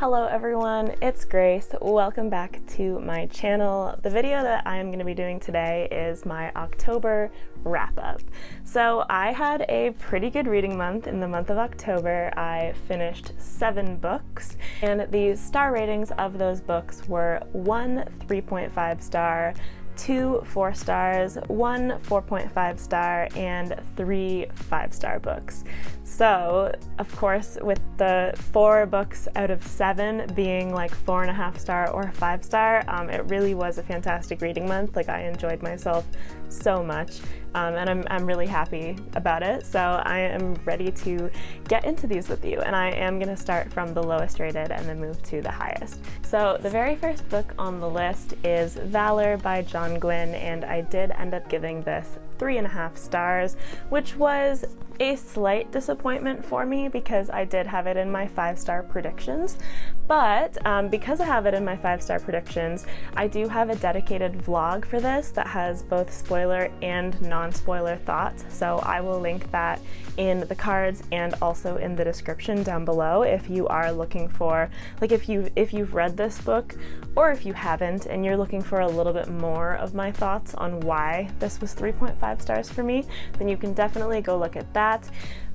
Hello everyone, it's Grace. Welcome back to my channel. The video that I am going to be doing today is my October wrap-up. So I had a pretty good reading month in the month of October. I finished 7 books, and the star ratings of those books were 1 3.5 star, 2 4 stars, 1 4.5 star, and 3 5-star books. So, of course, with the 4 books out of 7 being like 4.5 star or 5 star, it really was a fantastic reading month. Like, I enjoyed myself so much, and I'm really happy about it. So I am ready to get into these with you, and I am going to start from the lowest rated and then move to the highest. So the very first book on the list is Valour by Gwynne, and I did end up giving this 3.5 stars, which was a slight disappointment for me because I did have it in my 5-star predictions. But because I have it in my 5-star predictions, I do have a dedicated vlog for this that has both spoiler and non-spoiler thoughts. So I will link that in the cards and also in the description down below if you are looking for, like, if you've read this book or if you haven't and you're looking for a little bit more of my thoughts on why this was 3.5 stars for me, then you can definitely go look at that.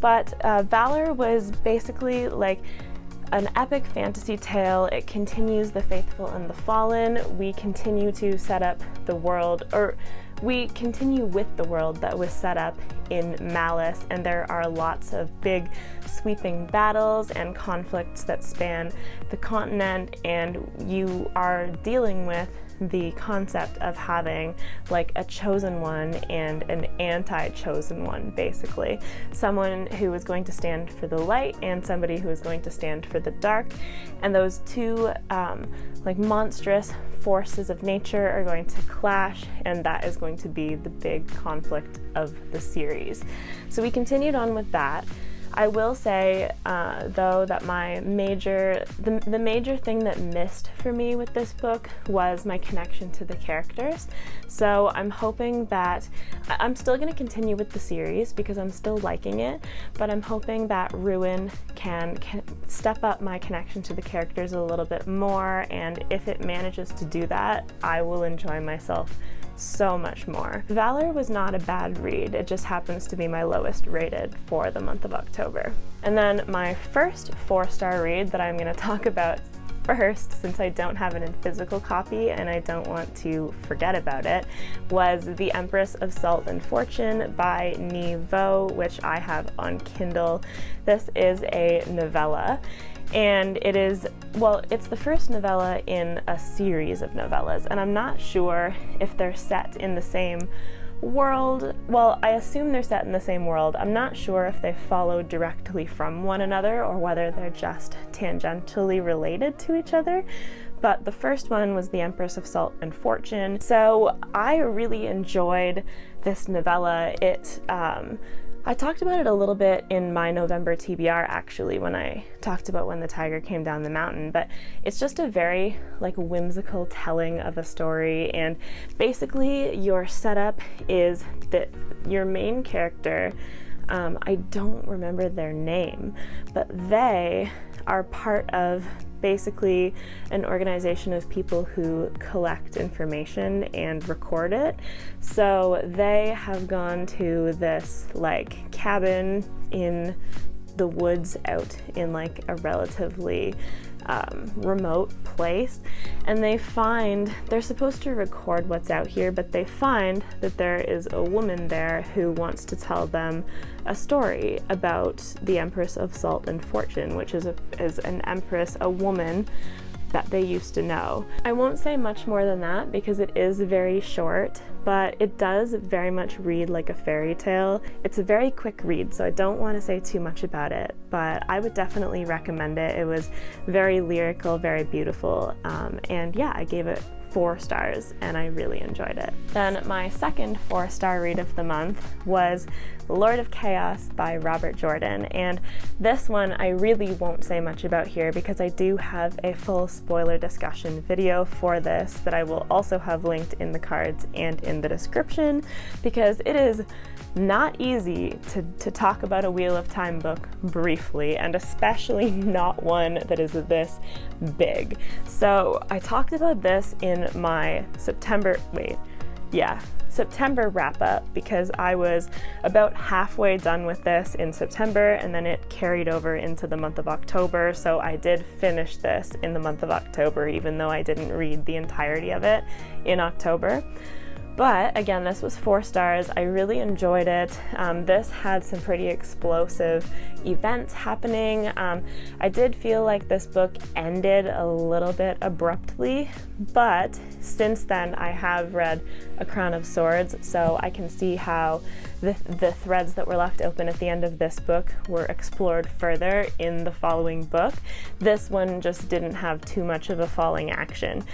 But Valour was basically like an epic fantasy tale. It continues the faithful and the fallen. We continue to set up the world, or we continue with the world that was set up in Malice, and there are lots of big sweeping battles and conflicts that span the continent, and you are dealing with the concept of having like a chosen one and an anti-chosen one, basically. Someone who is going to stand for the light and somebody who is going to stand for the dark, and those two like monstrous forces of nature are going to clash, and that is going to be the big conflict of the series. So we continued on with that. I will say, though, that the major thing that missed for me with this book was my connection to the characters. So I'm hoping that I'm still going to continue with the series because I'm still liking it, but I'm hoping that Ruin can step up my connection to the characters a little bit more, and if it manages to do that, I will enjoy myself so much more. Valour was not a bad read, it just happens to be my lowest rated for the month of October. And then my first 4-star read that I'm going to talk about first, since I don't have it in physical copy and I don't want to forget about it, was The Empress of Salt and Fortune by Nghi, which I have on Kindle. This is a novella, and it is, well, it's the first novella in a series of novellas, and I'm not sure if they're set in the same world. Well, I assume they're set in the same world. I'm not sure if they follow directly from one another or whether they're just tangentially related to each other. But the first one was The Empress of Salt and Fortune. So I really enjoyed this novella. I talked about it a little bit in my November TBR, actually, when I talked about When the Tiger Came Down the Mountain, but it's just a very like whimsical telling of a story, and basically your setup is that your main character, I don't remember their name, but they are part of basically an organization of people who collect information and record it. So they have gone to this like cabin in the woods out in like a relatively remote place, and they're supposed to record what's out here, but they find that there is a woman there who wants to tell them a story about the Empress of Salt and Fortune, which is an empress, a woman that they used to know. I won't say much more than that because it is very short, but it does very much read like a fairy tale. It's a very quick read, so I don't want to say too much about it, but I would definitely recommend it. It was very lyrical, very beautiful, and yeah, I gave it 4 stars and I really enjoyed it. Then my second 4-star read of the month was Lord of Chaos by Robert Jordan. And this one I really won't say much about here because I do have a full spoiler discussion video for this that I will also have linked in the cards and in the description, because it is not easy to talk about a Wheel of Time book briefly, and especially not one that is this big. So I talked about this in my September wrap up, because I was about halfway done with this in September, and then it carried over into the month of October. So I did finish this in the month of October, even though I didn't read the entirety of it in October. But again, this was 4 stars. I really enjoyed it. This had some pretty explosive events happening. I did feel like this book ended a little bit abruptly, but since then I have read A Crown of Swords, so I can see how the threads that were left open at the end of this book were explored further in the following book. This one just didn't have too much of a falling action.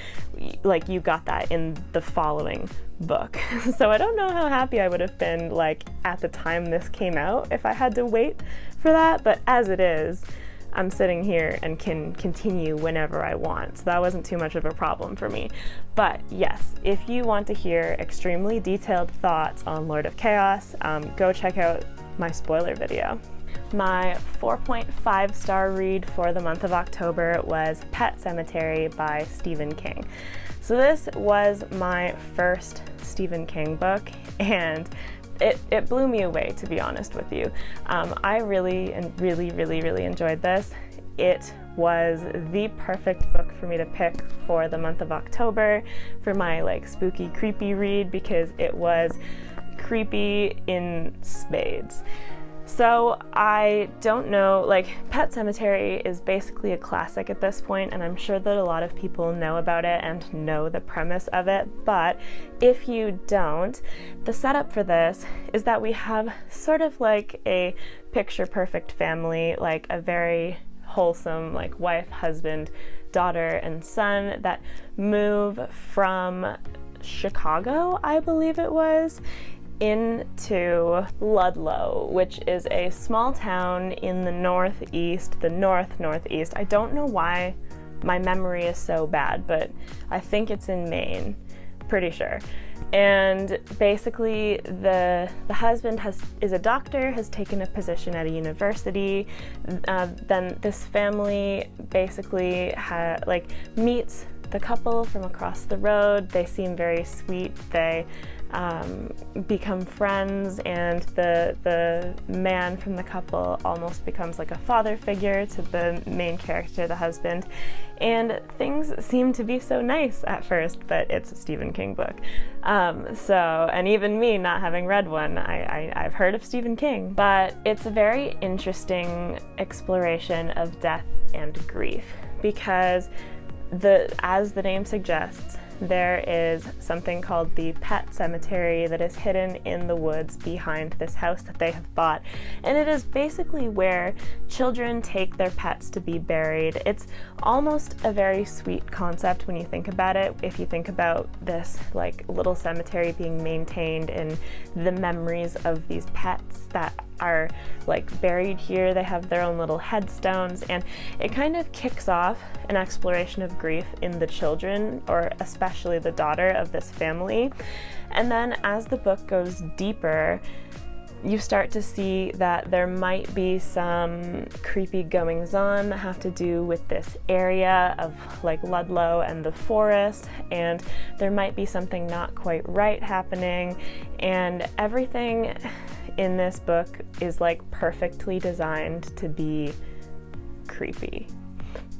Like, you got that in the following book. So I don't know how happy I would have been like at the time this came out if I had to wait for that, but as it is, I'm sitting here and can continue whenever I want, so that wasn't too much of a problem for me. But yes, if you want to hear extremely detailed thoughts on Lord of Chaos, go check out my spoiler video. My 4.5 star read for the month of October was Pet Sematary by Stephen King. So this was my first Stephen King book, and it blew me away, to be honest with you. I really enjoyed this. It was the perfect book for me to pick for the month of October for my like spooky, creepy read, because it was creepy in spades. So I don't know, like, Pet Sematary is basically a classic at this point, and I'm sure that a lot of people know about it and know the premise of it, but if you don't, the setup for this is that we have sort of like a picture-perfect family, like a very wholesome, like, wife, husband, daughter, and son that move from Chicago, I believe it was, into Ludlow, which is a small town in the northeast. I don't know why my memory is so bad, but I think it's in Maine, pretty sure. And basically the husband is a doctor, has taken a position at a university. Then this family basically meets the couple from across the road. They seem very sweet. They become friends, and the man from the couple almost becomes like a father figure to the main character, the husband, and things seem to be so nice at first, but it's a Stephen King book. And even me not having read one, I've heard of Stephen King, but it's a very interesting exploration of death and grief, because as the name suggests, there is something called the Pet Cemetery that is hidden in the woods behind this house that they have bought, and it is basically where children take their pets to be buried. It's almost a very sweet concept when you think about it, if you think about this like little cemetery being maintained and the memories of these pets that are like buried here. They have their own little headstones, and it kind of kicks off an exploration of grief in the children, or especially the daughter of this family. And then as the book goes deeper, you start to see that there might be some creepy goings-on that have to do with this area of like Ludlow and the forest, and there might be something not quite right happening, and everything in this book is like perfectly designed to be creepy.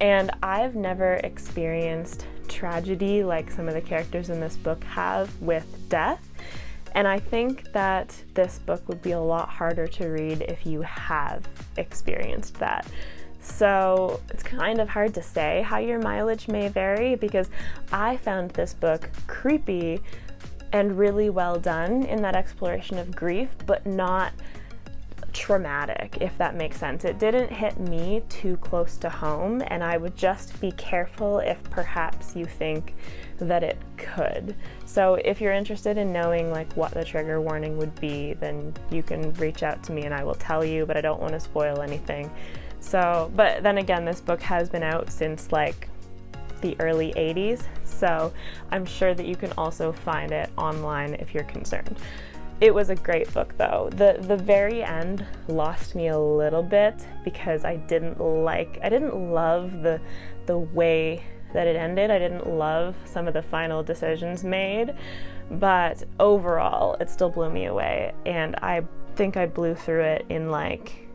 And I've never experienced tragedy like some of the characters in this book have with death. And I think that this book would be a lot harder to read if you have experienced that. So it's kind of hard to say how your mileage may vary, because I found this book creepy and really well done in that exploration of grief, but not traumatic, if that makes sense. It didn't hit me too close to home, and I would just be careful if perhaps you think that it could. So if you're interested in knowing like what the trigger warning would be, then you can reach out to me and I will tell you, but I don't want to spoil anything. So, but then again, this book has been out since like the early 80s, so I'm sure that you can also find it online if you're concerned. It was a great book though. The very end lost me a little bit because I didn't love the way that it ended. I didn't love some of the final decisions made, but overall it still blew me away, and I think I blew through it in like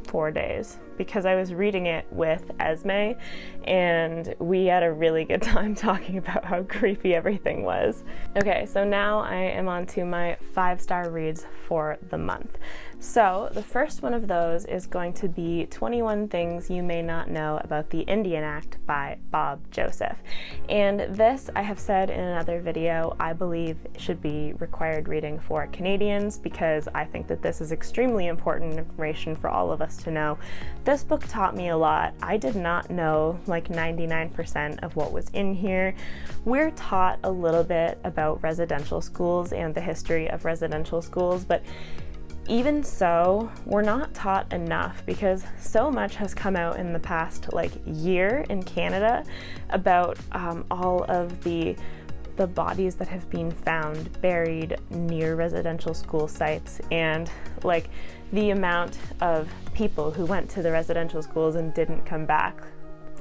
4 days because I was reading it with Esme and we had a really good time talking about how creepy everything was. Okay, so now I am on to my 5-star reads for the month. So the first one of those is going to be 21 Things You May Not Know About the Indian Act by Bob Joseph. And this, I have said in another video, I believe should be required reading for Canadians because I think that this is extremely important information for all of us to know. This book taught me a lot. I did not know like 99% of what was in here. We're taught a little bit about residential schools and the history of residential schools, but even so, we're not taught enough because so much has come out in the past like year in Canada about all of the bodies that have been found buried near residential school sites, and like the amount of people who went to the residential schools and didn't come back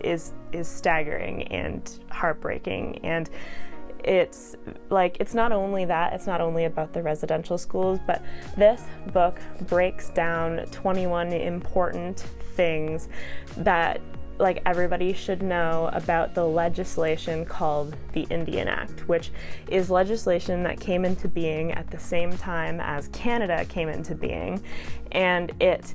is staggering and heartbreaking. And it's like, it's not only that, it's not only about the residential schools, but this book breaks down 21 important things that like everybody should know about the legislation called the Indian Act, which is legislation that came into being at the same time as Canada came into being, and it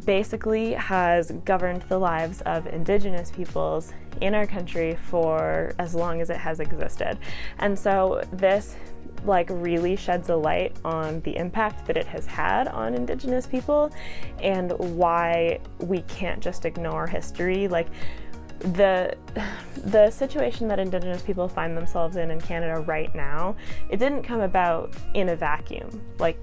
basically has governed the lives of Indigenous peoples in our country for as long as it has existed. And so this like really sheds a light on the impact that it has had on Indigenous people and why we can't just ignore history. Like the situation that Indigenous people find themselves in Canada right now, it didn't come about in a vacuum. Like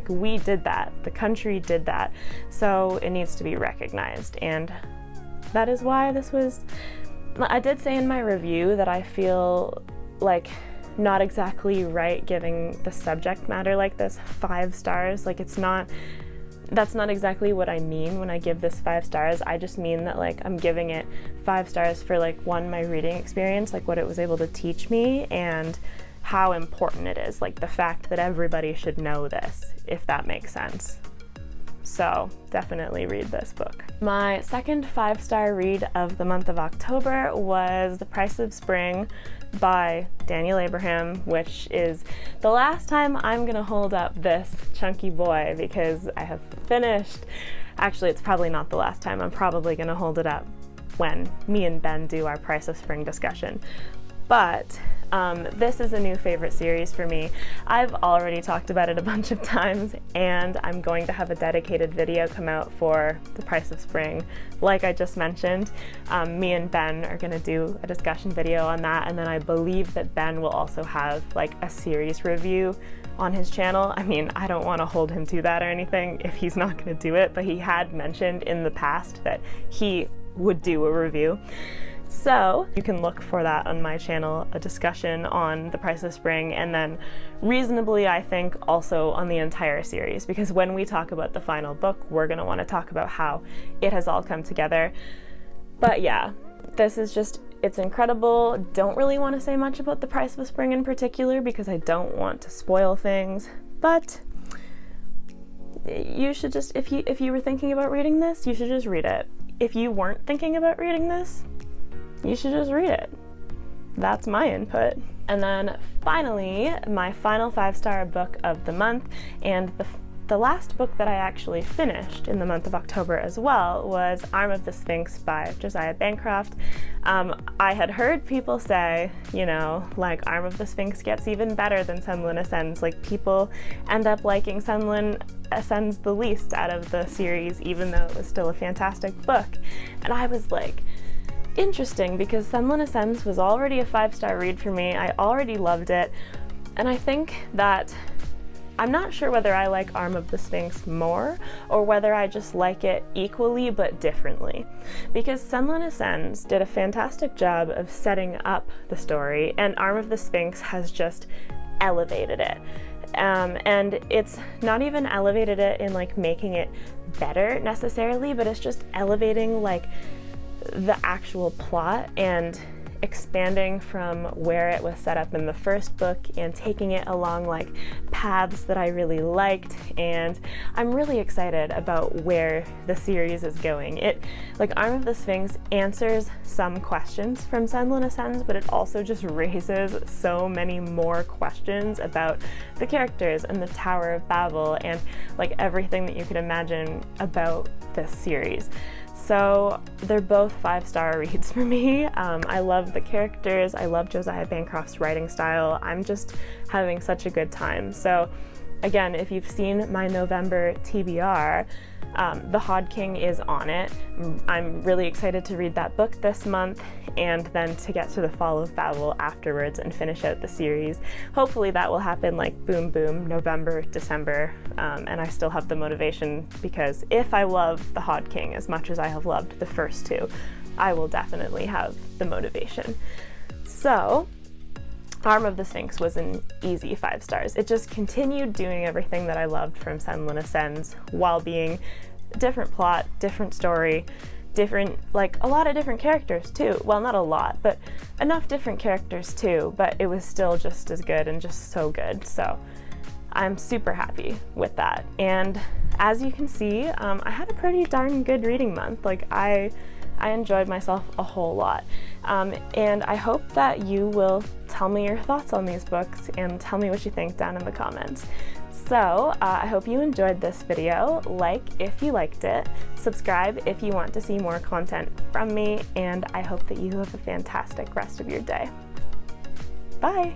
we did that, the country did that, so it needs to be recognized. And that is why this was, I did say in my review that I feel like not exactly right giving the subject matter like this 5 stars. Like that's not exactly what I mean when I give this 5 stars. I just mean that like I'm giving it 5 stars for like one, my reading experience, like what it was able to teach me and how important it is, like the fact that everybody should know this, if that makes sense. So definitely read this book. My second 5-star read of the month of October was The Price of Spring by Daniel Abraham, which is the last time I'm gonna hold up this chunky boy because I have finished. Actually, it's probably not the last time. I'm probably gonna hold it up when me and Ben do our Price of Spring discussion. But this is a new favorite series for me. I've already talked about it a bunch of times, and I'm going to have a dedicated video come out for The Price of Spring. Like I just mentioned, me and Ben are going to do a discussion video on that, and then I believe that Ben will also have like a series review on his channel. I mean, I don't want to hold him to that or anything if he's not going to do it, but he had mentioned in the past that he would do a review. So you can look for that on my channel, a discussion on The Price of Spring, and then reasonably, I think, also on the entire series, because when we talk about the final book, we're going to want to talk about how it has all come together. But yeah, this is just, it's incredible. Don't really want to say much about The Price of Spring in particular because I don't want to spoil things, but you should just, if you were thinking about reading this, you should just read it. If you weren't thinking about reading this, you should just read it. That's my input. And then finally, my final 5-star book of the month, and the the last book that I actually finished in the month of October as well was Arm of the Sphinx by Josiah Bancroft. I had heard people say, you know, like Arm of the Sphinx gets even better than Sunland Ascends. Like people end up liking Sunland Ascends the least out of the series, even though it was still a fantastic book. And I was like, interesting, because Sunland Ascends was already a 5-star read for me. I already loved it. And I think that I'm not sure whether I like Arm of the Sphinx more or whether I just like it equally but differently. Because Sunland Ascends did a fantastic job of setting up the story, and Arm of the Sphinx has just elevated it. And it's not even elevated it in like making it better necessarily, but it's just elevating like the actual plot and expanding from where it was set up in the first book and taking it along like paths that I really liked, and I'm really excited about where the series is going. It, like Arm of the Sphinx, answers some questions from Sunland Ascends, but it also just raises so many more questions about the characters and the Tower of Babel and like everything that you could imagine about this series. So they're both 5-star reads for me. I love the characters, I love Josiah Bancroft's writing style. I'm just having such a good time. So again, if you've seen my November TBR, The Hod King is on it. I'm really excited to read that book this month and then to get to the Fall of Babel afterwards and finish out the series. Hopefully that will happen like boom boom, November, December, and I still have the motivation, because if I love The Hod King as much as I have loved the first two, I will definitely have the motivation. So Arm of the Sphinx was an easy 5 stars. It just continued doing everything that I loved from Sunland Ascends while being a different plot, different story, different, like a lot of different characters too. Well, not a lot, but enough different characters too, but it was still just as good and just so good. So I'm super happy with that. And as you can see, I had a pretty darn good reading month. Like I enjoyed myself a whole lot. And I hope that you will tell me your thoughts on these books and tell me what you think down in the comments. So I hope you enjoyed this video. Like if you liked it, subscribe if you want to see more content from me, and I hope that you have a fantastic rest of your day. Bye!